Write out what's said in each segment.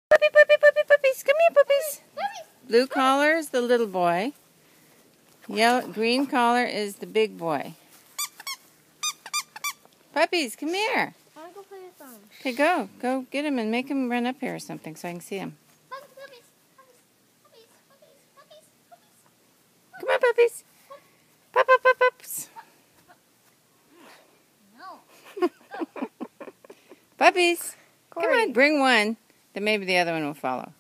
Puppies. Come here, puppies. Blue collar is the little boy. Green collar is the big boy. Puppies, come here. I want to go play with them. Okay, go. Go get him and make him run up here or something so I can see him. Come on, puppies. Pups. No. Puppies. Corey. Come on, bring one. Then maybe the other one will follow.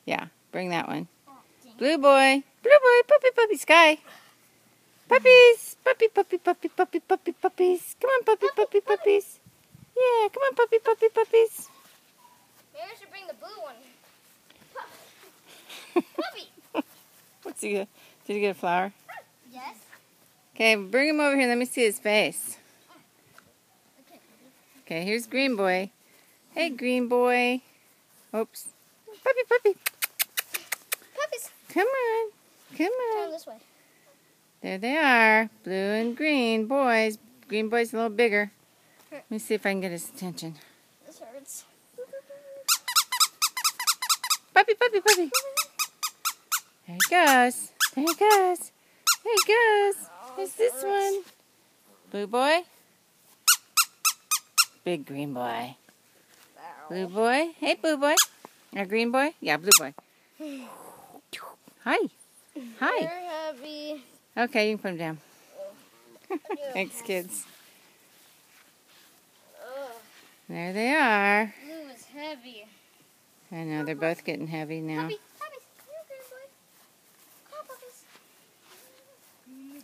Yeah, bring that one. Oh, Blue boy. Puppy, Sky. Puppies. Puppies. Come on, puppies. Yeah, come on, puppies. Maybe I should bring the blue one. Puppy. What's he get? Did he get a flower? Yes. Okay, bring him over here. Let me see his face. Okay, here's Green Boy. Hey, Green Boy. Oops. Puppy. Puppies. Come on. Turn this way. There they are. Blue and green boys. Green boy's a little bigger. Let me see if I can get his attention. This hurts. Puppy. There he goes. Who's this one? Blue boy. Big green boy. Blue boy. Hey, blue boy. Or green boy? Yeah, blue boy. Hi. They're heavy. Okay, you can put him down. Thanks, kids. There they are. Blue is heavy. I know, they're both getting heavy now. Puppies. Come here, green boy. Come on, puppies.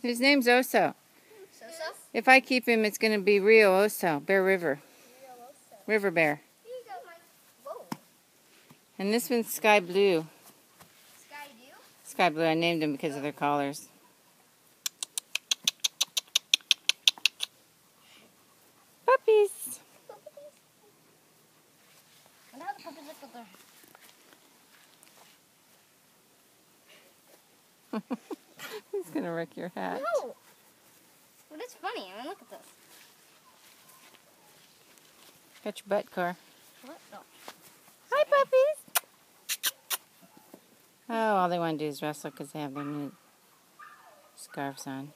His name's Oso. So. If I keep him, it's going to be Rio Oso, Bear River. River Bear. Here you go, Mike. Whoa. And this one's Sky Blue. Sky Blue? Sky Blue, I named them because of their collars. Puppies. And how the puppies look at their... He's going to wreck your hat. No. But it's funny. I mean, look at this. Got your butt, Car. What? No. Hi, puppies. Oh, all they want to do is wrestle because they have their new scarves on.